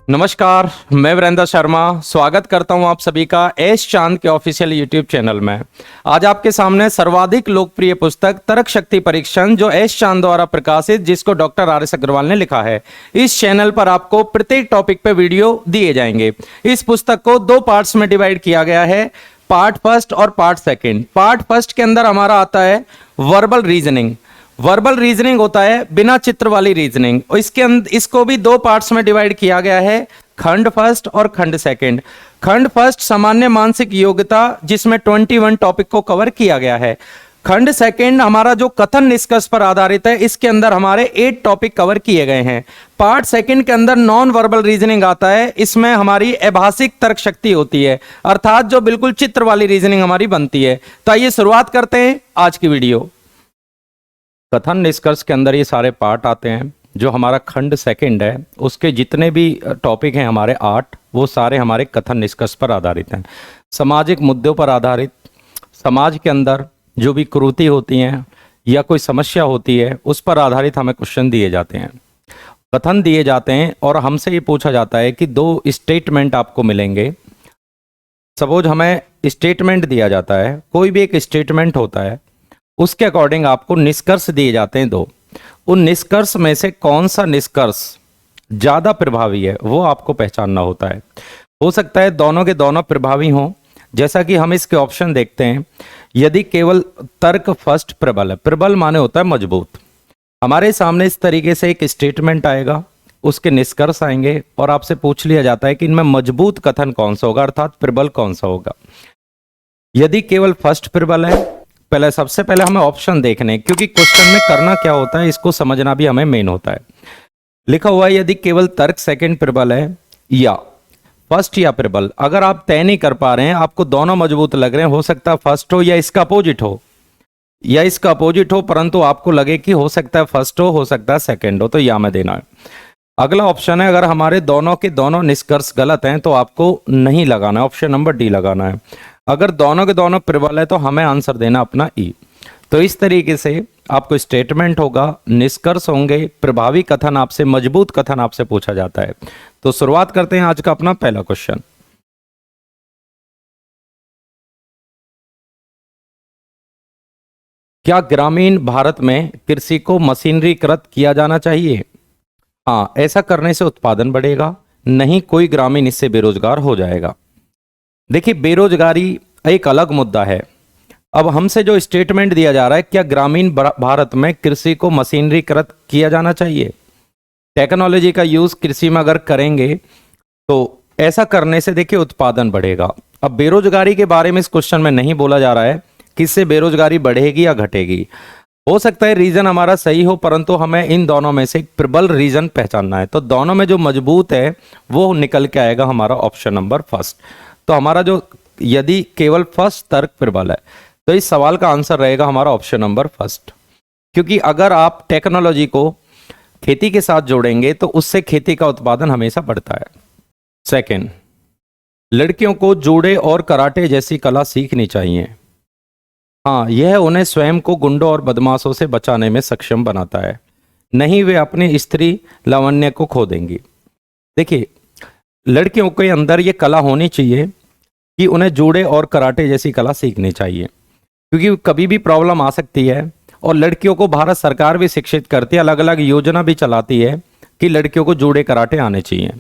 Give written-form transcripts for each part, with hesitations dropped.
नमस्कार, मैं वीरेंद्र शर्मा स्वागत करता हूं आप सभी का एस चांद के ऑफिशियल यूट्यूब चैनल में। आज आपके सामने सर्वाधिक लोकप्रिय पुस्तक तर्क शक्ति परीक्षण जो एस चांद द्वारा प्रकाशित, जिसको डॉक्टर आर एस अग्रवाल ने लिखा है। इस चैनल पर आपको प्रत्येक टॉपिक पे वीडियो दिए जाएंगे। इस पुस्तक को 2 पार्ट्स में डिवाइड किया गया है, पार्ट फर्स्ट और पार्ट सेकेंड। पार्ट फर्स्ट के अंदर हमारा आता है वर्बल रीजनिंग। वर्बल रीजनिंग होता है बिना चित्र वाली रीजनिंग, और इसको भी 2 पार्ट्स में डिवाइड किया गया है, खंड फर्स्ट और खंड सेकंड। खंड फर्स्ट सामान्य मानसिक योग्यता, जिसमें 21 टॉपिक को कवर किया गया है। खंड सेकंड हमारा जो कथन निष्कर्ष पर आधारित है, इसके अंदर हमारे 8 टॉपिक कवर किए गए हैं। पार्ट सेकंड के अंदर नॉन वर्बल रीजनिंग आता है। इसमें हमारी अभाषिक तर्क शक्ति होती है, अर्थात जो बिल्कुल चित्र वाली रीजनिंग हमारी बनती है। तो आइए शुरुआत करते हैं आज की वीडियो। कथन निष्कर्ष के अंदर ये सारे पार्ट आते हैं। जो हमारा खंड सेकंड है, उसके जितने भी टॉपिक हैं हमारे 8, वो सारे हमारे कथन निष्कर्ष पर आधारित हैं। सामाजिक मुद्दों पर आधारित, समाज के अंदर जो भी कुरीति होती हैं या कोई समस्या होती है, उस पर आधारित हमें क्वेश्चन दिए जाते हैं, कथन दिए जाते हैं, और हमसे ये पूछा जाता है कि 2 स्टेटमेंट आपको मिलेंगे। सपोज हमें स्टेटमेंट दिया जाता है, कोई भी एक स्टेटमेंट होता है, उसके अकॉर्डिंग आपको निष्कर्ष दिए जाते हैं 2। उन निष्कर्ष में से कौन सा निष्कर्ष ज्यादा प्रभावी है, वो आपको पहचानना होता है। हो सकता है दोनों के दोनों प्रभावी हों, जैसा कि हम इसके ऑप्शन देखते हैं। यदि केवल तर्क फर्स्ट प्रबल है, प्रबल माने होता है मजबूत। हमारे सामने इस तरीके से एक स्टेटमेंट आएगा, उसके निष्कर्ष आएंगे, और आपसे पूछ लिया जाता है कि इनमें मजबूत कथन कौन सा होगा, अर्थात प्रबल कौन सा होगा। यदि केवल फर्स्ट प्रबल है, पहले सबसे पहले हमें ऑप्शन देखने, क्योंकि क्वेश्चन में करना क्या होता है इसको समझना भी हमें मेन होता है। लिखा हुआ है यदि केवल तर्क सेकंड प्रबल है या फर्स्ट या प्रबल। अगर आप तय नहीं कर पा रहे हैं, आपको दोनों मजबूत लग रहे हैं, हो सकता है फर्स्ट हो या इसका अपोजिट हो, या इसका अपोजिट हो, परंतु आपको लगे कि हो सकता है फर्स्ट हो सकता है सेकंड हो, तो या में देना है। अगला ऑप्शन है अगर हमारे दोनों के दोनों निष्कर्ष गलत हैं तो आपको नहीं लगाना है, ऑप्शन नंबर डी लगाना है। अगर दोनों के दोनों प्रबल है तो हमें आंसर देना अपना ई। तो इस तरीके से आपको स्टेटमेंट होगा, निष्कर्ष होंगे, प्रभावी कथन आपसे, मजबूत कथन आपसे पूछा जाता है। तो शुरुआत करते हैं आज का अपना पहला क्वेश्चन। क्या ग्रामीण भारत में कृषि को मशीनरीकृत किया जाना चाहिए? हाँ, ऐसा करने से उत्पादन बढ़ेगा, नहीं कोई ग्रामीण इससे बेरोजगार हो जाएगा। देखिए, बेरोजगारी एक अलग मुद्दा है। अब हमसे जो स्टेटमेंट दिया जा रहा है, क्या ग्रामीण भारत में कृषि को मशीनरीकृत किया जाना चाहिए? टेक्नोलॉजी का यूज कृषि में अगर करेंगे तो ऐसा करने से देखिए उत्पादन बढ़ेगा। अब बेरोजगारी के बारे में इस क्वेश्चन में नहीं बोला जा रहा है कि इससे बेरोजगारी बढ़ेगी या घटेगी। हो सकता है रीजन हमारा सही हो, परंतु हमें इन दोनों में से एक प्रबल रीजन पहचानना है। तो दोनों में जो मजबूत है वो निकल के आएगा हमारा ऑप्शन नंबर फर्स्ट। तो हमारा जो यदि केवल फर्स्ट तर्क प्रबल है, तो इस सवाल का आंसर रहेगा हमारा ऑप्शन नंबर फर्स्ट। क्योंकि अगर आप टेक्नोलॉजी को खेती के साथ जोड़ेंगे तो उससे खेती का उत्पादन हमेशा बढ़ता है। सेकंड, लड़कियों को जूडो और कराटे जैसी कला सीखनी चाहिए। हाँ, यह उन्हें स्वयं को गुंडों और बदमाशों से बचाने में सक्षम बनाता है, नहीं वे अपनी स्त्री लावण्य को खो देंगी। देखिए, लड़कियों के अंदर ये कला होनी चाहिए कि उन्हें जूडो और कराटे जैसी कला सीखनी चाहिए, क्योंकि कभी भी प्रॉब्लम आ सकती है। और लड़कियों को भारत सरकार भी शिक्षित करती है, अलग अलग योजना भी चलाती है कि लड़कियों को जूडो कराटे आने चाहिए,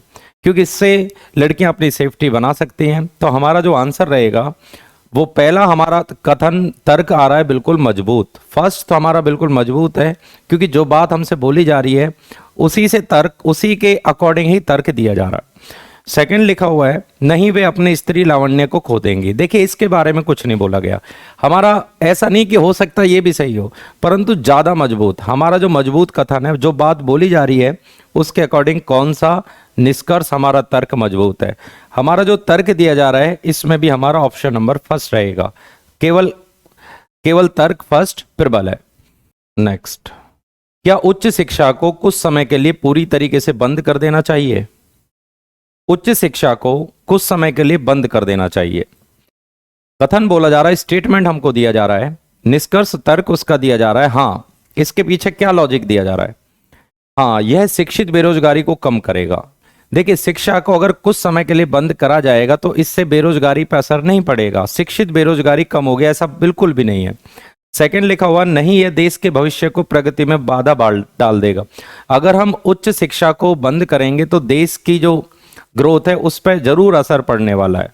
क्योंकि इससे लड़कियां अपनी सेफ्टी बना सकती हैं। तो हमारा जो आंसर रहेगा वो पहला हमारा कथन तर्क आ रहा है बिल्कुल मजबूत। फर्स्ट तो हमारा बिल्कुल मजबूत है, क्योंकि जो बात हमसे बोली जा रही है उसी से तर्क, उसी के अकॉर्डिंग ही तर्क दिया जा रहा है। सेकंड लिखा हुआ है नहीं वे अपनी स्त्री लावण्य को खो देंगी। देखिए, इसके बारे में कुछ नहीं बोला गया। हमारा ऐसा नहीं कि हो सकता ये भी सही हो, परंतु ज़्यादा मजबूत, हमारा जो मजबूत कथन है, जो बात बोली जा रही है उसके अकॉर्डिंग कौन सा निष्कर्ष हमारा तर्क मजबूत है। हमारा जो तर्क दिया जा रहा है इसमें भी हमारा ऑप्शन नंबर फर्स्ट रहेगा, केवल तर्क फर्स्ट प्रबल है। नेक्स्ट, क्या उच्च शिक्षा को कुछ समय के लिए पूरी तरीके से बंद कर देना चाहिए? उच्च शिक्षा को कुछ समय के लिए बंद कर देना चाहिए। कथन बोला जा रहा है, स्टेटमेंट हमको दिया जा रहा है, निष्कर्ष तर्क उसका दिया जा रहा है। हाँ, इसके पीछे क्या लॉजिक दिया जा रहा है? हाँ, यह शिक्षित बेरोजगारी को कम करेगा। देखिए, शिक्षा को अगर कुछ समय के लिए बंद करा जाएगा तो इससे बेरोजगारी पर असर नहीं पड़ेगा, शिक्षित बेरोजगारी कम हो गया, ऐसा बिल्कुल भी नहीं है। सेकंड लिखा हुआ, नहीं यह देश के भविष्य को प्रगति में बाधा डाल देगा। अगर हम उच्च शिक्षा को बंद करेंगे तो देश की जो ग्रोथ है उस पर जरूर असर पड़ने वाला है।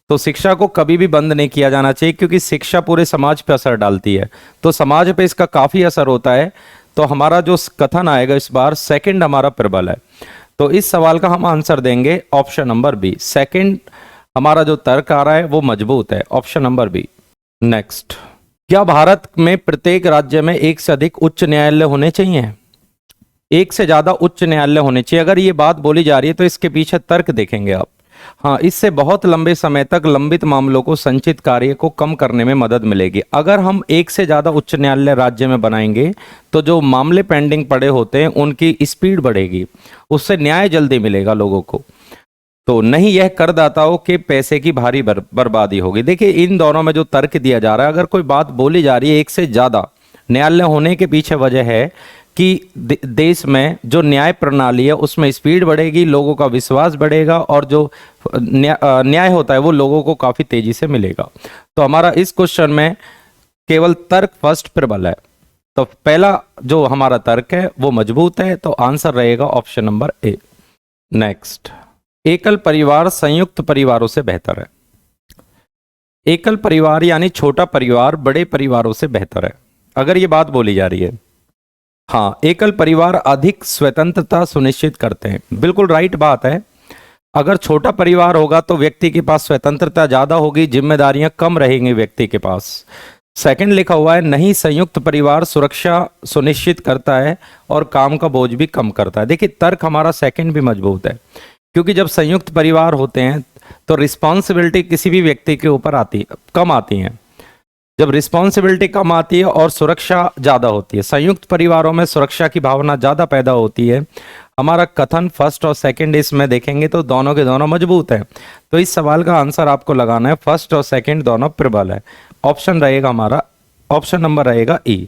तो शिक्षा को कभी भी बंद नहीं किया जाना चाहिए, क्योंकि शिक्षा पूरे समाज पे असर डालती है, तो समाज पे इसका काफी असर होता है। तो हमारा जो कथन आएगा इस बार, सेकंड हमारा प्रबल है। तो इस सवाल का हम आंसर देंगे ऑप्शन नंबर बी। सेकंड हमारा जो तर्क आ रहा है वो मजबूत है, ऑप्शन नंबर बी। नेक्स्ट, क्या भारत में प्रत्येक राज्य में एक से अधिक उच्च न्यायालय होने चाहिए? एक से ज्यादा उच्च न्यायालय होने चाहिए, अगर ये बात बोली जा रही है तो इसके पीछे तर्क देखेंगे आप। हाँ, इससे बहुत लंबे समय तक लंबित मामलों को, संचित कार्य को कम करने में मदद मिलेगी। अगर हम एक से ज्यादा उच्च न्यायालय राज्य में बनाएंगे तो जो मामले पेंडिंग पड़े होते हैं उनकी स्पीड बढ़ेगी, उससे न्याय जल्दी मिलेगा लोगों को। तो नहीं यह करदाताओं के पैसे की भारी बर्बादी होगी। देखिए, इन दोनों में जो तर्क दिया जा रहा है, अगर कोई बात बोली जा रही है एक से ज्यादा न्यायालय होने के पीछे वजह है कि देश में जो न्याय प्रणाली है उसमें स्पीड बढ़ेगी, लोगों का विश्वास बढ़ेगा, और जो न्याय होता है वो लोगों को काफी तेजी से मिलेगा। तो हमारा इस क्वेश्चन में केवल तर्क फर्स्ट प्रबल है, तो पहला जो हमारा तर्क है वो मजबूत है, तो आंसर रहेगा ऑप्शन नंबर ए। नेक्स्ट, एकल परिवार संयुक्त परिवारों से बेहतर है। एकल परिवार यानी छोटा परिवार बड़े परिवारों से बेहतर है, अगर ये बात बोली जा रही है। हाँ, एकल परिवार अधिक स्वतंत्रता सुनिश्चित करते हैं, बिल्कुल राइट बात है। अगर छोटा परिवार होगा तो व्यक्ति के पास स्वतंत्रता ज्यादा होगी, जिम्मेदारियां कम रहेंगी व्यक्ति के पास। सेकंड लिखा हुआ है, नहीं संयुक्त परिवार सुरक्षा सुनिश्चित करता है और काम का बोझ भी कम करता है। देखिए, तर्क हमारा सेकंड भी मजबूत है, क्योंकि जब संयुक्त परिवार होते हैं तो रिस्पॉन्सिबिलिटी किसी भी व्यक्ति के ऊपर कम आती है। जब रिस्पॉन्सिबिलिटी कम आती है और सुरक्षा ज़्यादा होती है, संयुक्त परिवारों में सुरक्षा की भावना ज़्यादा पैदा होती है। हमारा कथन फर्स्ट और सेकंड इसमें देखेंगे तो दोनों के दोनों मजबूत है। तो इस सवाल का आंसर आपको लगाना है फर्स्ट और सेकंड दोनों प्रबल है। ऑप्शन रहेगा हमारा, ऑप्शन नंबर रहेगा ई।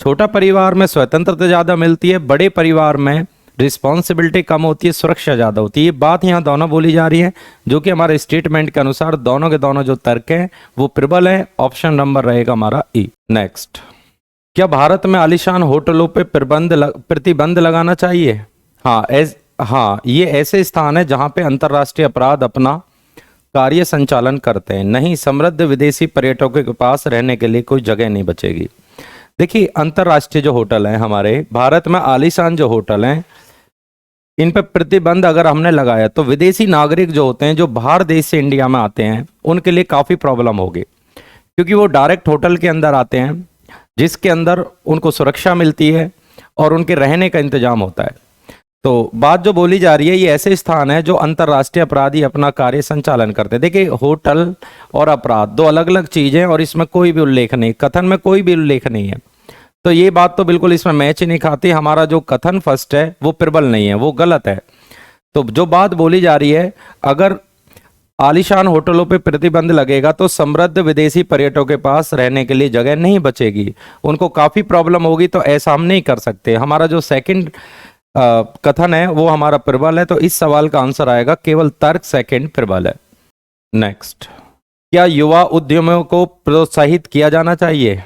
छोटा परिवार में स्वतंत्रता ज़्यादा मिलती है, बड़े परिवार में रिस्पॉन्सिबिलिटी कम होती है, सुरक्षा ज़्यादा होती है। ये बात यहाँ दोनों बोली जा रही है, जो कि हमारे स्टेटमेंट के अनुसार दोनों के दोनों जो तर्क हैं वो प्रबल है। ऑप्शन नंबर रहेगा हमारा ई। नेक्स्ट, क्या भारत में आलीशान होटलों पे प्रतिबंध लगाना चाहिए? हाँ, ये ऐसे स्थान है जहाँ पे अंतर्राष्ट्रीय अपराध अपना कार्य संचालन करते हैं। नहीं, समृद्ध विदेशी पर्यटकों के पास रहने के लिए कोई जगह नहीं बचेगी। देखिए, अंतर्राष्ट्रीय जो होटल हैं हमारे भारत में, आलीशान जो होटल हैं, इन पर प्रतिबंध अगर हमने लगाया तो विदेशी नागरिक जो होते हैं, जो बाहर देश से इंडिया में आते हैं, उनके लिए काफ़ी प्रॉब्लम होगी, क्योंकि वो डायरेक्ट होटल के अंदर आते हैं जिसके अंदर उनको सुरक्षा मिलती है और उनके रहने का इंतजाम होता है। तो बात जो बोली जा रही है, ये ऐसे स्थान है जो अंतर्राष्ट्रीय अपराधी अपना कार्य संचालन करते हैं। देखिए, होटल और अपराध दो अलग अलग चीज़ें, और इसमें कोई भी उल्लेख नहीं, कथन में कोई भी उल्लेख नहीं है। तो ये बात तो बिल्कुल इसमें मैच ही नहीं खाती। हमारा जो कथन फर्स्ट है वो प्रबल नहीं है, वो गलत है। तो जो बात बोली जा रही है, अगर आलीशान होटलों पे प्रतिबंध लगेगा तो समृद्ध विदेशी पर्यटकों के पास रहने के लिए जगह नहीं बचेगी, उनको काफ़ी प्रॉब्लम होगी। तो ऐसा हम नहीं कर सकते। हमारा जो सेकंड कथन है वो हमारा प्रबल है, तो इस सवाल का आंसर आएगा केवल तर्क सेकंड प्रबल है। नेक्स्ट, क्या युवा उद्यमियों को प्रोत्साहित किया जाना चाहिए?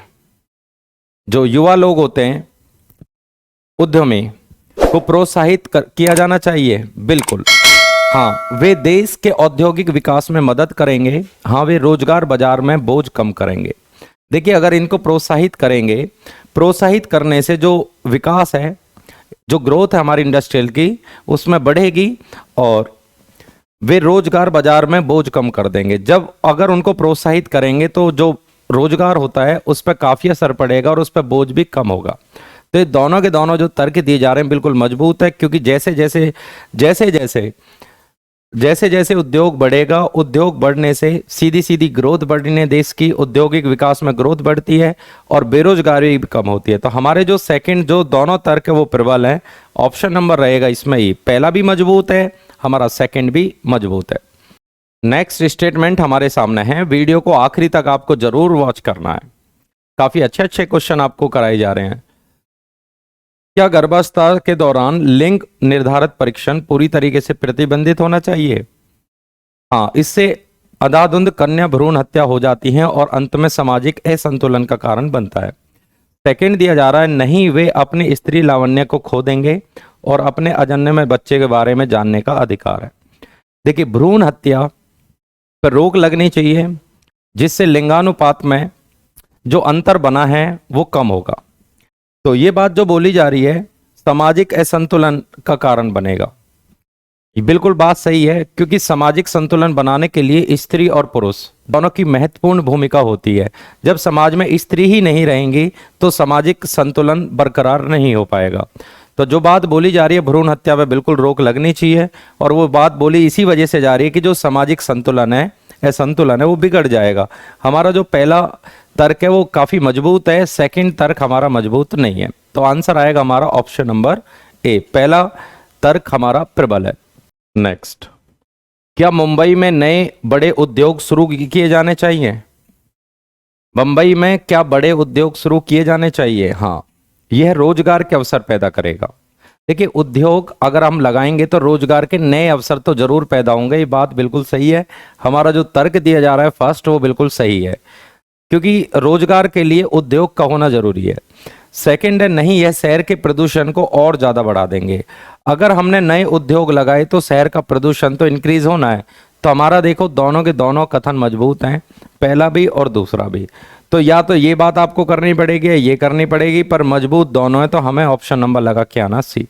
जो युवा लोग होते हैं उद्यमी को प्रोत्साहित किया जाना चाहिए, बिल्कुल। हाँ, वे देश के औद्योगिक विकास में मदद करेंगे। हाँ, वे रोजगार बाजार में बोझ कम करेंगे। देखिए, अगर इनको प्रोत्साहित करेंगे, प्रोत्साहित करने से जो विकास है, जो ग्रोथ है हमारी इंडस्ट्रियल की, उसमें बढ़ेगी और वे रोजगार बाजार में बोझ कम कर देंगे। जब अगर उनको प्रोत्साहित करेंगे तो जो रोजगार होता है उस पर काफी असर पड़ेगा और उस पर बोझ भी कम होगा। तो ये दोनों के दोनों जो तर्क दिए जा रहे हैं बिल्कुल मजबूत है, क्योंकि जैसे जैसे उद्योग बढ़ेगा, उद्योग बढ़ने से सीधी सीधी ग्रोथ बढ़ने, देश की औद्योगिक विकास में ग्रोथ बढ़ती है और बेरोजगारी भी कम होती है। तो हमारे जो सेकंड जो दोनों तर्क है वो प्रबल है। ऑप्शन नंबर रहेगा इसमें ही, पहला भी मजबूत है, हमारा सेकंड भी मजबूत है। नेक्स्ट स्टेटमेंट हमारे सामने है, वीडियो को आखिरी तक आपको जरूर वॉच करना है, काफी अच्छे अच्छे क्वेश्चन आपको कराए जा रहे हैं। क्या गर्भावस्था के दौरान लिंग निर्धारित परीक्षण पूरी तरीके से प्रतिबंधित होना चाहिए? हाँ, इससे अंधाधुंध कन्या भ्रूण हत्या हो जाती है और अंत में सामाजिक असंतुलन का कारण बनता है। सेकंड दिया जा रहा है, नहीं, वे अपनी स्त्री लावण्य को खो देंगे और अपने अजन्मे में बच्चे के बारे में जानने का अधिकार है। देखिए, भ्रूण हत्या पर रोक लगनी चाहिए, जिससे लिंगानुपात में जो अंतर बना है वो कम होगा। तो ये बात जो बोली जा रही है, सामाजिक असंतुलन का कारण बनेगा, ये बिल्कुल बात सही है, क्योंकि सामाजिक संतुलन बनाने के लिए स्त्री और पुरुष दोनों की महत्वपूर्ण भूमिका होती है। जब समाज में स्त्री ही नहीं रहेंगी तो सामाजिक संतुलन बरकरार नहीं हो पाएगा। तो जो बात बोली जा रही है भ्रूण हत्या पे बिल्कुल रोक लगनी चाहिए, और वो बात बोली इसी वजह से जा रही है कि जो सामाजिक संतुलन है, असंतुलन है, वो बिगड़ जाएगा। हमारा जो पहला तर्क है वो काफी मजबूत है, सेकंड तर्क हमारा मजबूत नहीं है। तो आंसर आएगा हमारा ऑप्शन नंबर ए, पहला तर्क हमारा प्रबल है। नेक्स्ट, क्या मुंबई में नए बड़े उद्योग शुरू किए जाने चाहिए? मुंबई में क्या बड़े उद्योग शुरू किए जाने चाहिए? हाँ, यह रोजगार के अवसर पैदा करेगा। देखिए, उद्योग अगर हम लगाएंगे तो रोजगार के नए अवसर तो जरूर पैदा होंगे, ये बात बिल्कुल सही है। हमारा जो तर्क दिया जा रहा है फर्स्ट, वो बिल्कुल सही है, क्योंकि रोजगार के लिए उद्योग का होना जरूरी है। सेकंड है, नहीं, यह शहर के प्रदूषण को और ज्यादा बढ़ा देंगे। अगर हमने नए उद्योग लगाए तो शहर का प्रदूषण तो इंक्रीज होना है। तो हमारा देखो, दोनों के दोनों कथन मजबूत हैं, पहला भी और दूसरा भी। तो या तो ये बात आपको करनी पड़ेगी या ये करनी पड़ेगी, पर मजबूत दोनों है, तो हमें ऑप्शन नंबर लगा के आना सी,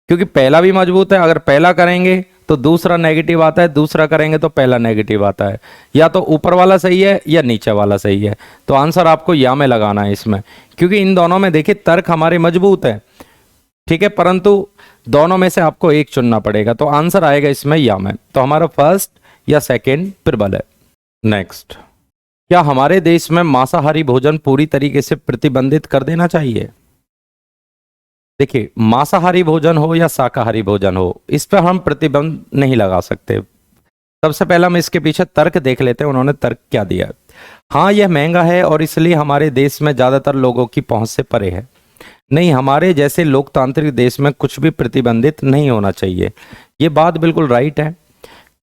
क्योंकि पहला भी मजबूत है। अगर पहला करेंगे तो दूसरा नेगेटिव आता है, दूसरा करेंगे तो पहला नेगेटिव आता है। या तो ऊपर वाला सही है या नीचे वाला सही है। तो आंसर आपको या में लगाना है इसमें, क्योंकि इन दोनों में देखिए तर्क हमारे मजबूत है, ठीक है, परंतु दोनों में से आपको एक चुनना पड़ेगा। तो आंसर आएगा इसमें या में। तो हमारा फर्स्ट या सेकेंड प्रबल है। नेक्स्ट, क्या हमारे देश में मांसाहारी भोजन पूरी तरीके से प्रतिबंधित कर देना चाहिए? देखिए, मांसाहारी भोजन हो या शाकाहारी भोजन हो, इस पर हम प्रतिबंध नहीं लगा सकते। सबसे पहले हम इसके पीछे तर्क देख लेते हैं, उन्होंने तर्क क्या दिया। हाँ, यह महंगा है और इसलिए हमारे देश में ज्यादातर लोगों की पहुंच से परे है। नहीं, हमारे जैसे लोकतांत्रिक देश में कुछ भी प्रतिबंधित नहीं होना चाहिए। ये बात बिल्कुल राइट है,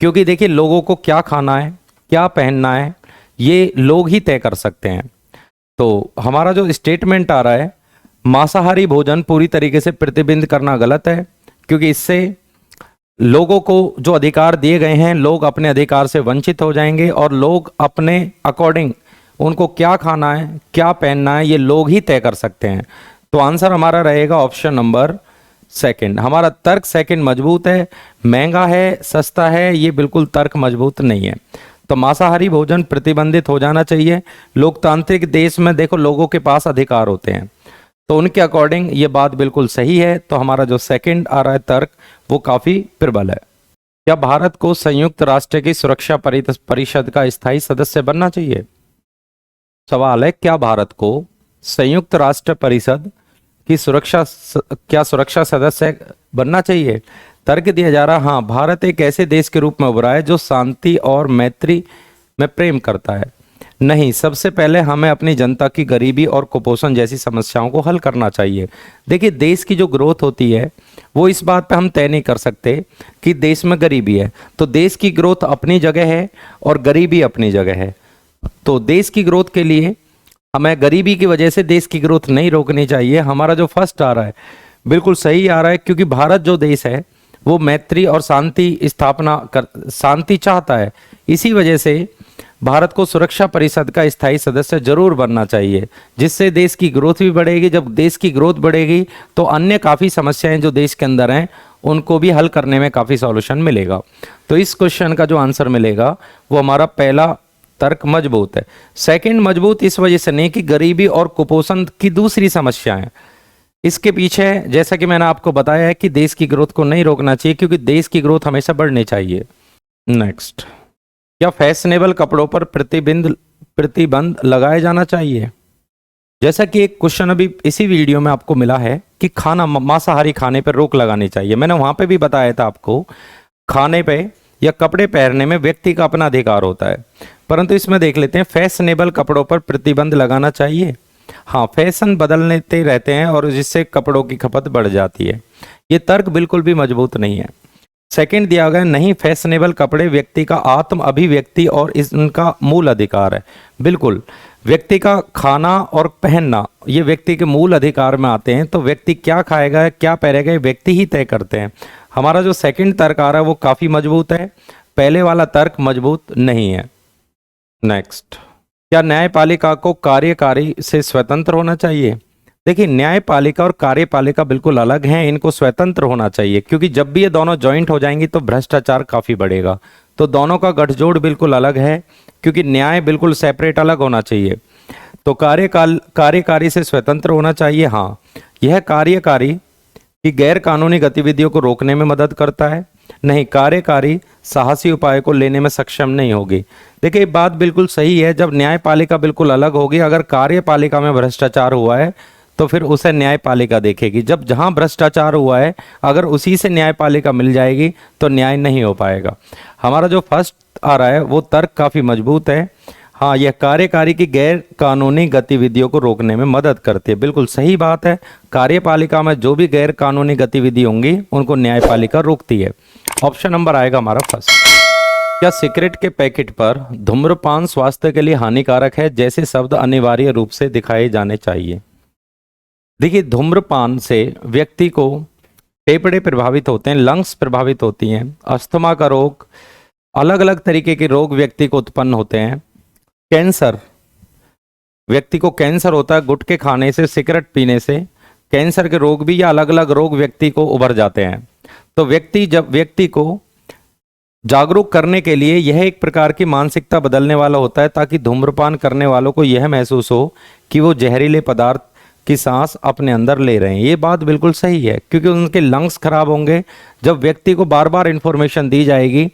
क्योंकि देखिए, लोगों को क्या खाना है, क्या पहनना है, ये लोग ही तय कर सकते हैं। तो हमारा जो स्टेटमेंट आ रहा है, मांसाहारी भोजन पूरी तरीके से प्रतिबंध करना गलत है, क्योंकि इससे लोगों को जो अधिकार दिए गए हैं, लोग अपने अधिकार से वंचित हो जाएंगे, और लोग अपने अकॉर्डिंग उनको क्या खाना है, क्या पहनना है, ये लोग ही तय कर सकते हैं। तो आंसर हमारा रहेगा ऑप्शन नंबर सेकंड। हमारा तर्क सेकंड मजबूत है। महंगा है, सस्ता है, ये बिल्कुल तर्क मजबूत नहीं है। तो मांसाहारी भोजन प्रतिबंधित हो जाना चाहिए। लोकतांत्रिक देश में देखो, लोगों के पास अधिकार होते हैं, तो उनके अकॉर्डिंग ये बात बिल्कुल सही है। तो हमारा जो सेकंड आ रहा है तर्क, वो काफी प्रबल है। क्या भारत को संयुक्त राष्ट्र की सुरक्षा परिषद का स्थायी सदस्य बनना चाहिए? सवाल है, क्या भारत को संयुक्त राष्ट्र परिषद की सुरक्षा सदस्य बनना चाहिए? तर्क दिया जा रहा है, हाँ, भारत एक ऐसे देश के रूप में उभरा है जो शांति और मैत्री में प्रेम करता है। नहीं, सबसे पहले हमें अपनी जनता की गरीबी और कुपोषण जैसी समस्याओं को हल करना चाहिए। देखिए, देश की जो ग्रोथ होती है वो इस बात पे हम तय नहीं कर सकते कि देश में गरीबी है। तो देश की ग्रोथ अपनी जगह है और गरीबी अपनी जगह है। तो देश की ग्रोथ के लिए हमें गरीबी की वजह से देश की ग्रोथ नहीं रोकनी चाहिए। हमारा जो फर्स्ट आ रहा है बिल्कुल सही आ रहा है, क्योंकि भारत जो देश है वो मैत्री और शांति चाहता है। इसी वजह से भारत को सुरक्षा परिषद का स्थायी सदस्य जरूर बनना चाहिए, जिससे देश की ग्रोथ भी बढ़ेगी। जब देश की ग्रोथ बढ़ेगी तो अन्य काफ़ी समस्याएं जो देश के अंदर हैं उनको भी हल करने में काफ़ी सॉल्यूशन मिलेगा। तो इस क्वेश्चन का जो आंसर मिलेगा वो हमारा पहला तर्क मजबूत है। सेकंड मजबूत इस वजह से नहीं कि गरीबी और कुपोषण की दूसरी समस्याएं, इसके पीछे जैसा कि मैंने आपको बताया है कि देश की ग्रोथ को नहीं रोकना चाहिए, क्योंकि देश की ग्रोथ हमेशा बढ़नी चाहिए। नेक्स्ट, क्या फैशनेबल कपड़ों पर प्रतिबंध लगाया जाना चाहिए? जैसा कि एक क्वेश्चन अभी इसी वीडियो में आपको मिला है कि मांसाहारी खाने पर रोक लगानी चाहिए। मैंने वहां पे भी बताया था आपको, खाने पे या कपड़े पहनने में व्यक्ति का अपना अधिकार होता है, परंतु इसमें देख लेते हैं फैशनेबल कपड़ों पर प्रतिबंध लगाना चाहिए। हाँ, फैशन बदलते रहते हैं और जिससे कपड़ों की खपत बढ़ जाती है। ये तर्क बिल्कुल भी मजबूत नहीं है। सेकंड दिया गया, नहीं फैशनेबल कपड़े व्यक्ति का आत्म अभिव्यक्ति और इनका मूल अधिकार है। बिल्कुल, व्यक्ति का खाना और पहनना ये व्यक्ति के मूल अधिकार में आते हैं। तो व्यक्ति क्या खाएगा क्या पहनेगा ये व्यक्ति ही तय करते हैं। हमारा जो सेकंड तर्क आ रहा है वो काफ़ी मजबूत है, पहले वाला तर्क मजबूत नहीं है। नेक्स्ट, क्या न्यायपालिका को कार्यकारी से स्वतंत्र होना चाहिए? देखिए, न्यायपालिका और कार्यपालिका बिल्कुल अलग हैं, इनको स्वतंत्र होना चाहिए, क्योंकि जब भी ये दोनों जॉइंट हो जाएंगी तो भ्रष्टाचार काफ़ी बढ़ेगा। तो दोनों का गठजोड़ बिल्कुल अलग है, क्योंकि न्याय बिल्कुल सेपरेट अलग होना चाहिए। तो कार्यकारी से स्वतंत्र होना चाहिए। हाँ, यह कार्यकारी की गैर कानूनी गतिविधियों को रोकने में मदद करता है। नहीं, कार्यकारी साहसी उपाय को लेने में सक्षम नहीं होगी। देखिए, बात बिल्कुल सही है, जब न्यायपालिका बिल्कुल अलग होगी, अगर कार्यपालिका में भ्रष्टाचार हुआ है तो फिर उसे न्यायपालिका देखेगी। जब जहां भ्रष्टाचार हुआ है अगर उसी से न्यायपालिका मिल जाएगी तो न्याय नहीं हो पाएगा। हमारा जो फर्स्ट आ रहा है वो तर्क काफ़ी मजबूत है। हाँ, यह कार्यकारी की गैर कानूनी गतिविधियों को रोकने में मदद करती है। बिल्कुल सही बात है, कार्यपालिका में जो भी गैर कानूनी गतिविधि होंगी उनको न्यायपालिका रोकती है। ऑप्शन नंबर आएगा हमारा फर्स्ट। क्या सिगरेट के पैकेट पर धूम्रपान स्वास्थ्य के लिए हानिकारक है जैसे शब्द अनिवार्य रूप से दिखाए जाने चाहिए? देखिए, धूम्रपान से व्यक्ति को फेफड़े प्रभावित होते हैं, लंग्स प्रभावित होती हैं, अस्थमा का रोग, अलग अलग तरीके के रोग व्यक्ति को उत्पन्न होते हैं। कैंसर, व्यक्ति को कैंसर होता है गुटखे खाने से, सिगरेट पीने से कैंसर के रोग भी या अलग अलग रोग व्यक्ति को उभर जाते हैं। तो व्यक्ति को जागरूक करने के लिए यह एक प्रकार की मानसिकता बदलने वाला होता है, ताकि धूम्रपान करने वालों को यह महसूस हो कि वो जहरीले पदार्थ की सांस अपने अंदर ले रहे हैं। ये बात बिल्कुल सही है, क्योंकि उनके लंग्स खराब होंगे। जब व्यक्ति को बार बार इंफॉर्मेशन दी जाएगी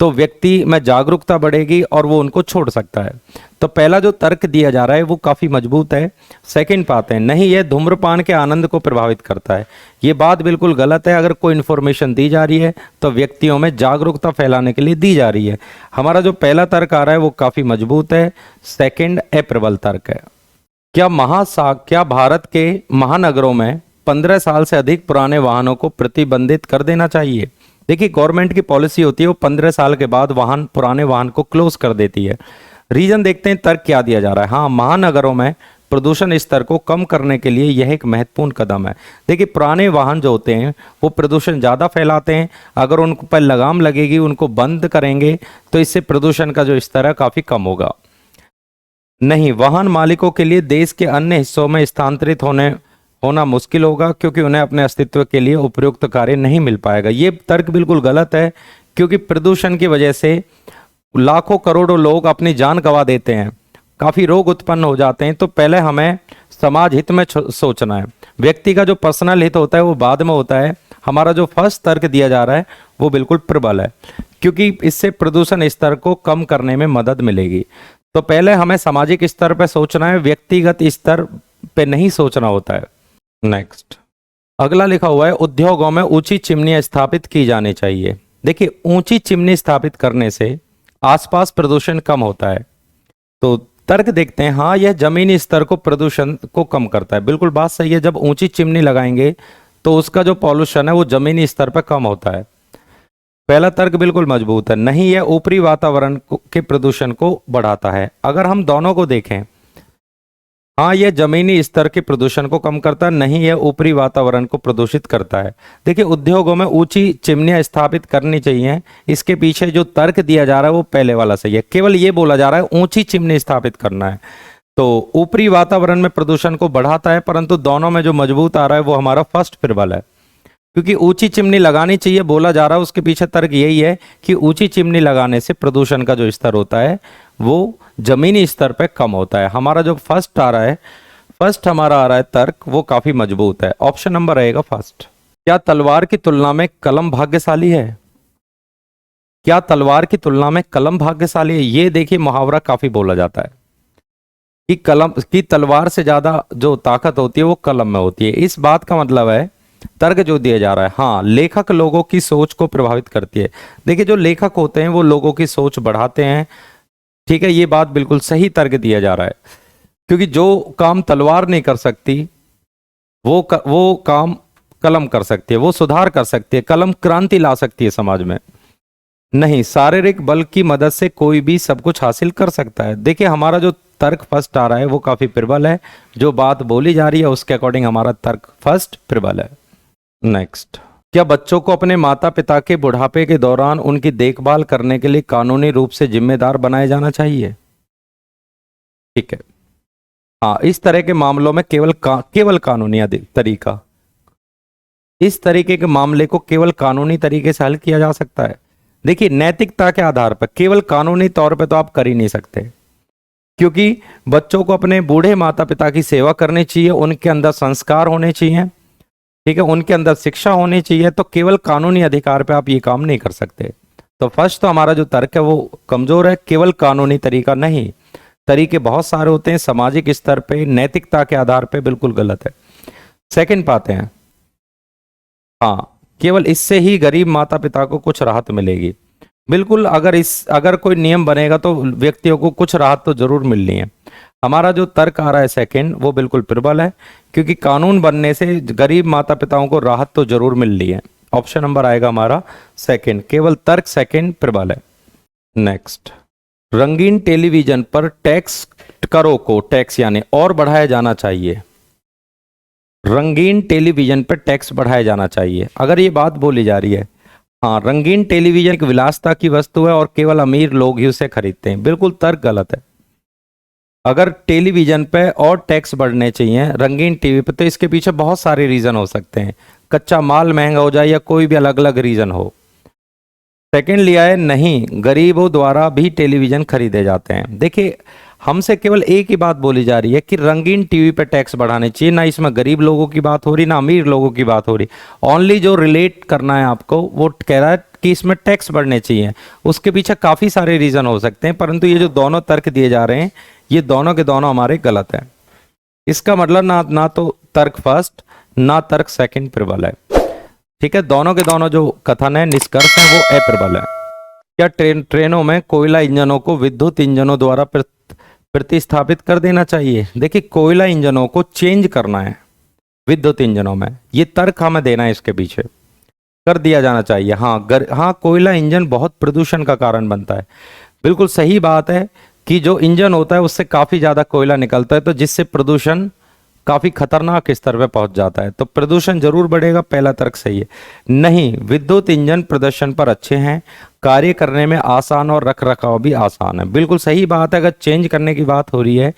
तो व्यक्ति में जागरूकता बढ़ेगी और वो उनको छोड़ सकता है। तो पहला जो तर्क दिया जा रहा है वो काफ़ी मजबूत है। सेकंड पाते हैं, नहीं यह धूम्रपान के आनंद को प्रभावित करता है। ये बात बिल्कुल गलत है। अगर कोई इन्फॉर्मेशन दी जा रही है तो व्यक्तियों में जागरूकता फैलाने के लिए दी जा रही है। हमारा जो पहला तर्क आ रहा है वो काफ़ी मजबूत है, सेकंड अप्रबल तर्क है। क्या भारत के महानगरों में 15 साल से अधिक पुराने वाहनों को प्रतिबंधित कर देना चाहिए? देखिए, गवर्नमेंट की पॉलिसी होती है वो 15 साल के बाद पुराने वाहन को क्लोज कर देती है। रीजन देखते हैं, तर्क क्या दिया जा रहा है। हाँ, महानगरों में प्रदूषण स्तर को कम करने के लिए यह एक महत्वपूर्ण कदम है। देखिए, पुराने वाहन जो होते हैं वो प्रदूषण ज़्यादा फैलाते हैं। अगर उन पर लगाम लगेगी, उनको बंद करेंगे तो इससे प्रदूषण का जो स्तर है काफ़ी कम होगा। नहीं, वाहन मालिकों के लिए देश के अन्य हिस्सों में स्थानांतरित होना मुश्किल होगा, क्योंकि उन्हें अपने अस्तित्व के लिए उपयुक्त कार्य नहीं मिल पाएगा। ये तर्क बिल्कुल गलत है, क्योंकि प्रदूषण की वजह से लाखों करोड़ों लोग अपनी जान गंवा देते हैं, काफ़ी रोग उत्पन्न हो जाते हैं। तो पहले हमें समाज हित में सोचना है। व्यक्ति का जो पर्सनल हित होता है वो बाद में होता है। हमारा जो फर्स्ट तर्क दिया जा रहा है वो बिल्कुल प्रबल है, क्योंकि इससे प्रदूषण स्तर को कम करने में मदद मिलेगी। तो पहले हमें सामाजिक स्तर पर सोचना है, व्यक्तिगत स्तर पे नहीं सोचना होता है। नेक्स्ट, अगला लिखा हुआ है, उद्योगों में ऊंची चिमनियां स्थापित की जानी चाहिए। देखिए, ऊंची चिमनी स्थापित करने से आसपास प्रदूषण कम होता है। तो तर्क देखते हैं, हाँ यह जमीनी स्तर को प्रदूषण को कम करता है। बिल्कुल बात सही है, जब ऊंची चिमनी लगाएंगे तो उसका जो पॉल्यूशन है वो जमीनी स्तर पर कम होता है। पहला तर्क बिल्कुल मजबूत है। नहीं, यह ऊपरी वातावरण के प्रदूषण को बढ़ाता है। अगर हम दोनों को देखें, हाँ यह जमीनी स्तर के प्रदूषण को कम करता है, नहीं यह ऊपरी वातावरण को प्रदूषित करता है। देखिए, उद्योगों में ऊंची चिमनियां स्थापित करनी चाहिए, इसके पीछे जो तर्क दिया जा रहा है वो पहले वाला सही है। केवल ये बोला जा रहा है ऊंची चिमनी स्थापित करना है, तो ऊपरी वातावरण में प्रदूषण को बढ़ाता है। परंतु दोनों में जो मजबूत आ रहा है वो हमारा फर्स्ट प्रबल है, क्योंकि ऊंची चिमनी लगानी चाहिए बोला जा रहा है। उसके पीछे तर्क यही है कि ऊंची चिमनी लगाने से प्रदूषण का जो स्तर होता है वो जमीनी स्तर पे कम होता है। हमारा जो फर्स्ट हमारा आ रहा है तर्क वो काफी मजबूत है। ऑप्शन नंबर रहेगा फर्स्ट। क्या तलवार की तुलना में कलम भाग्यशाली है? क्या तलवार की तुलना में कलम भाग्यशाली है? ये देखिए, मुहावरा काफी बोला जाता है कि तलवार से ज्यादा जो ताकत होती है वो कलम में होती है। इस बात का मतलब है, तर्क जो दिया जा रहा है, हाँ लेखक लोगों की सोच को प्रभावित करती है। देखिए, जो लेखक होते हैं वो लोगों की सोच बढ़ाते हैं, ठीक है, ये बात बिल्कुल सही तर्क दिया जा रहा है। क्योंकि जो काम तलवार नहीं कर सकती वो काम कलम कर सकती है, वो सुधार कर सकती है, कलम क्रांति ला सकती है समाज में। नहीं, शारीरिक बल की मदद से कोई भी सब कुछ हासिल कर सकता है। देखिए हमारा जो तर्क फर्स्ट आ रहा है वो काफी प्रबल है, जो बात बोली जा रही है उसके अकॉर्डिंग हमारा तर्क फर्स्ट प्रबल है। नेक्स्ट, क्या बच्चों को अपने माता पिता के बुढ़ापे के दौरान उनकी देखभाल करने के लिए कानूनी रूप से जिम्मेदार बनाया जाना चाहिए? ठीक है, हाँ, इस तरह के मामलों में केवल कानूनी तरीका, इस तरीके के मामले को केवल कानूनी तरीके से हल किया जा सकता है। देखिए नैतिकता के आधार पर केवल कानूनी तौर पे तो आप कर ही नहीं सकते, क्योंकि बच्चों को अपने बूढ़े माता पिता की सेवा करनी चाहिए, उनके अंदर संस्कार होने चाहिए, ठीक है, उनके अंदर शिक्षा होनी चाहिए। तो केवल कानूनी अधिकार पे आप ये काम नहीं कर सकते। तो फर्स्ट तो हमारा जो तर्क है वो कमजोर है, केवल कानूनी तरीका नहीं, तरीके बहुत सारे होते हैं, सामाजिक स्तर पे नैतिकता के आधार पे बिल्कुल गलत है। सेकंड पाते हैं, हाँ, केवल इससे ही गरीब माता पिता को कुछ राहत मिलेगी। बिल्कुल, अगर कोई नियम बनेगा तो व्यक्तियों को कुछ राहत तो जरूर मिलनी है। हमारा जो तर्क आ रहा है सेकंड वो बिल्कुल प्रबल है, क्योंकि कानून बनने से गरीब माता पिताओं को राहत तो जरूर मिल रही है। ऑप्शन नंबर आएगा हमारा सेकंड, केवल तर्क सेकंड प्रबल है। नेक्स्ट, रंगीन टेलीविजन पर टैक्स करों को टैक्स यानी और बढ़ाया जाना चाहिए। रंगीन टेलीविजन पर टैक्स बढ़ाया जाना चाहिए, अगर ये बात बोली जा रही है। हाँ, रंगीन टेलीविजन एक विलासिता की वस्तु है और केवल अमीर लोग ही उसे खरीदते हैं, बिल्कुल तर्क गलत है। अगर टेलीविजन पे और टैक्स बढ़ने चाहिए रंगीन टीवी पे, तो इसके पीछे बहुत सारे रीजन हो सकते हैं, कच्चा माल महंगा हो जाए या कोई भी अलग अलग रीजन हो। सेकंड लिया है, नहीं, गरीबों द्वारा भी टेलीविजन खरीदे जाते हैं। देखिए हमसे केवल एक ही बात बोली जा रही है कि रंगीन टीवी पे टैक्स बढ़ाने चाहिए, ना इसमें गरीब लोगों की बात हो रही ना अमीर लोगों की बात हो रही। ओनली जो रिलेट करना है आपको वो कह रहा है कि इसमें टैक्स बढ़ने चाहिए, उसके पीछे काफी सारे रीजन हो सकते हैं, परंतु ये जो दोनों तर्क दिए जा रहे हैं ये दोनों के दोनों हमारे गलत हैं। इसका मतलब ना तो तर्क फर्स्ट ना तर्क सेकंड प्रबल है, ठीक है, दोनों के दोनों जो कथन है निष्कर्ष है वो अप्रबल है। क्या ट्रेनों में कोयला इंजनों को विद्युत इंजनों द्वारा प्रतिस्थापित कर देना चाहिए? देखिए कोयला इंजनों को चेंज करना है विद्युत इंजनों में, ये तर्क हमें देना है, इसके पीछे कर दिया जाना चाहिए। हाँ, कोयला इंजन बहुत प्रदूषण का कारण बनता है, बिल्कुल सही बात है कि जो इंजन होता है उससे काफी ज्यादा कोयला निकलता है, तो जिससे प्रदूषण काफी खतरनाक स्तर पर पहुंच जाता है, तो प्रदूषण जरूर बढ़ेगा, पहला तर्क सही है। नहीं, विद्युत इंजन प्रदर्शन पर अच्छे हैं, कार्य करने में आसान और रख रखाव भी आसान है, बिल्कुल सही बात है। अगर चेंज करने की बात हो रही है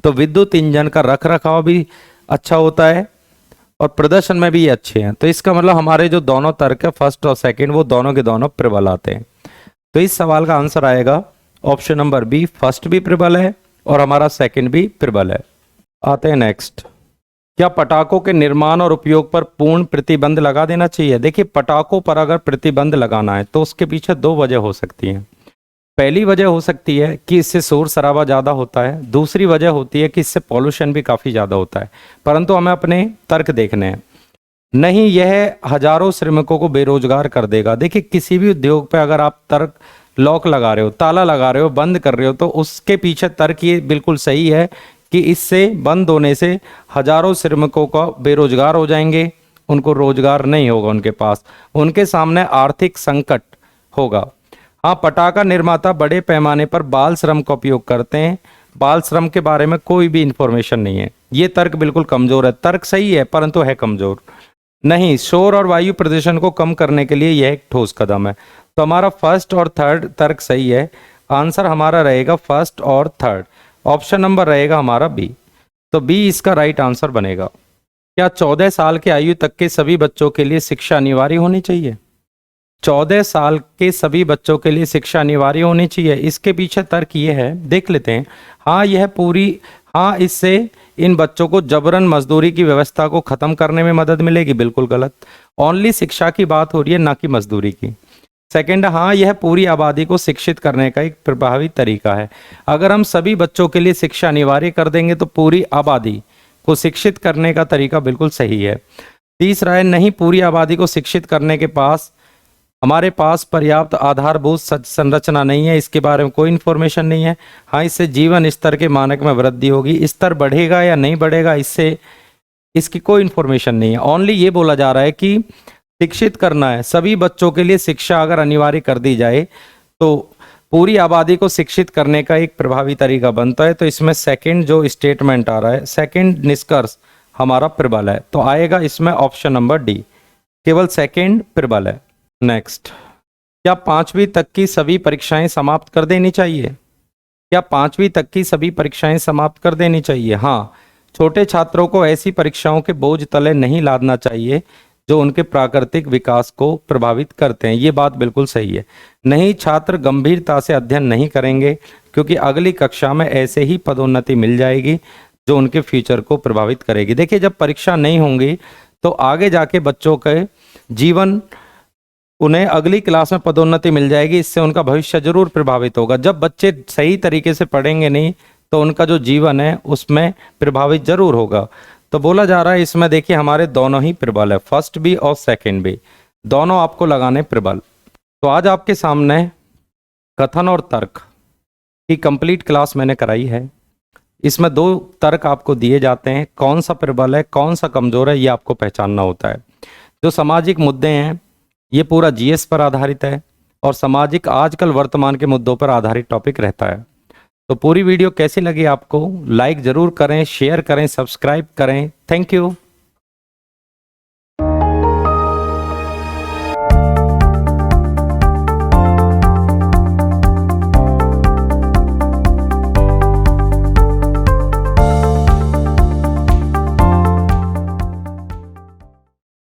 तो विद्युत इंजन का रख रखाव भी अच्छा होता है और प्रदर्शन में भी ये अच्छे हैं। तो इसका मतलब हमारे जो दोनों तर्क है फर्स्ट और सेकंड वो दोनों के दोनों प्रबल आते हैं। तो इस सवाल का आंसर आएगा ऑप्शन नंबर बी, फर्स्ट भी प्रबल है और हमारा सेकंड भी प्रबल है। आते हैं नेक्स्ट, क्या पटाखों के निर्माण और उपयोग पर पूर्ण प्रतिबंध लगा देना चाहिए? देखिए पटाखों पर अगर प्रतिबंध लगाना है तो उसके पीछे दो वजह हो सकती हैं। पहली वजह हो सकती है कि इससे शोर शराबा ज़्यादा होता है, दूसरी वजह होती है कि इससे पॉल्यूशन भी काफ़ी ज़्यादा होता है, परंतु हमें अपने तर्क देखने हैं। नहीं, यह हजारों श्रमिकों को बेरोजगार कर देगा। देखिए किसी भी उद्योग पे अगर आप तर्क लॉक लगा रहे हो, ताला लगा रहे हो, बंद कर रहे हो, तो उसके पीछे तर्क ये बिल्कुल सही है कि इससे बंद होने से हजारों श्रमिकों का बेरोजगार हो जाएंगे, उनको रोजगार नहीं होगा उनके पास, उनके सामने आर्थिक संकट होगा। हाँ, पटाखा निर्माता बड़े पैमाने पर बाल श्रम का उपयोग करते हैं, बाल श्रम के बारे में कोई भी इंफॉर्मेशन नहीं है, ये तर्क बिल्कुल कमजोर है। तर्क सही है परंतु है कमजोर। नहीं, शोर और वायु प्रदूषण को कम करने के लिए यह एक ठोस कदम है। तो हमारा फर्स्ट और थर्ड तर्क सही है, आंसर हमारा रहेगा फर्स्ट और थर्ड, ऑप्शन नंबर रहेगा हमारा बी। तो बी इसका राइट आंसर बनेगा। क्या 14 साल की आयु तक के सभी बच्चों के लिए शिक्षा अनिवार्य होनी चाहिए? 14 साल के सभी बच्चों के लिए शिक्षा अनिवार्य होनी चाहिए, इसके पीछे तर्क ये है, देख लेते हैं। हाँ, यह पूरी, हाँ, इससे इन बच्चों को जबरन मजदूरी की व्यवस्था को खत्म करने में मदद मिलेगी, बिल्कुल गलत। ओनली शिक्षा की बात हो रही है, ना कि मजदूरी की। सेकंड, हाँ, यह पूरी आबादी को शिक्षित करने का एक प्रभावी तरीका है। अगर हम सभी बच्चों के लिए शिक्षा अनिवार्य कर देंगे तो पूरी आबादी को शिक्षित करने का तरीका बिल्कुल सही है। तीसरा है, नहीं, पूरी आबादी को शिक्षित करने के पास हमारे पास पर्याप्त आधारभूत संरचना नहीं है, इसके बारे में कोई इन्फॉर्मेशन नहीं है। हाँ, इससे जीवन स्तर के मानक में वृद्धि होगी, स्तर बढ़ेगा या नहीं बढ़ेगा इससे इसकी कोई इन्फॉर्मेशन नहीं है। ओनली ये बोला जा रहा है कि शिक्षित करना है सभी बच्चों के लिए। शिक्षा अगर अनिवार्य कर दी जाए तो पूरी आबादी को शिक्षित करने का एक प्रभावी तरीका बनता है। तो इसमें सेकंड जो स्टेटमेंट आ रहा है, सेकंड निष्कर्ष हमारा प्रबल है, तो आएगा इसमें ऑप्शन नंबर डी, केवल सेकंड प्रबल है। नेक्स्ट, क्या 5वीं तक की सभी परीक्षाएं समाप्त कर देनी चाहिए? क्या 5वीं तक की सभी परीक्षाएं समाप्त कर देनी चाहिए? हाँ, छोटे छात्रों को ऐसी परीक्षाओं के बोझ तले नहीं लादना चाहिए जो उनके प्राकृतिक विकास को प्रभावित करते हैं। ये बात बिल्कुल सही है। नहीं, छात्र गंभीरता से अध्ययन नहीं करेंगे क्योंकि अगली कक्षा में ऐसे ही पदोन्नति मिल जाएगी जो उनके फ्यूचर को प्रभावित करेगी। देखिए, जब परीक्षा नहीं होंगी तो आगे जाके बच्चों के जीवन, उन्हें अगली क्लास में पदोन्नति मिल जाएगी, इससे उनका भविष्य जरूर प्रभावित होगा। जब बच्चे सही तरीके से पढ़ेंगे नहीं तो उनका जो जीवन है उसमें प्रभावित जरूर होगा। तो बोला जा रहा है इसमें, देखिए हमारे दोनों ही प्रबल है, फर्स्ट भी और सेकंड भी, दोनों आपको लगाने प्रबल। तो आज आपके सामने कथन और तर्क की कंप्लीट क्लास मैंने कराई है। इसमें 2 तर्क आपको दिए जाते हैं, कौन सा प्रबल है कौन सा कमजोर है ये आपको पहचानना होता है। जो सामाजिक मुद्दे हैं ये पूरा जीएस पर आधारित है और सामाजिक आजकल वर्तमान के मुद्दों पर आधारित टॉपिक रहता है। तो पूरी वीडियो कैसी लगी आपको? लाइक ज़रूर करें, शेयर करें, सब्सक्राइब करें। Thank you.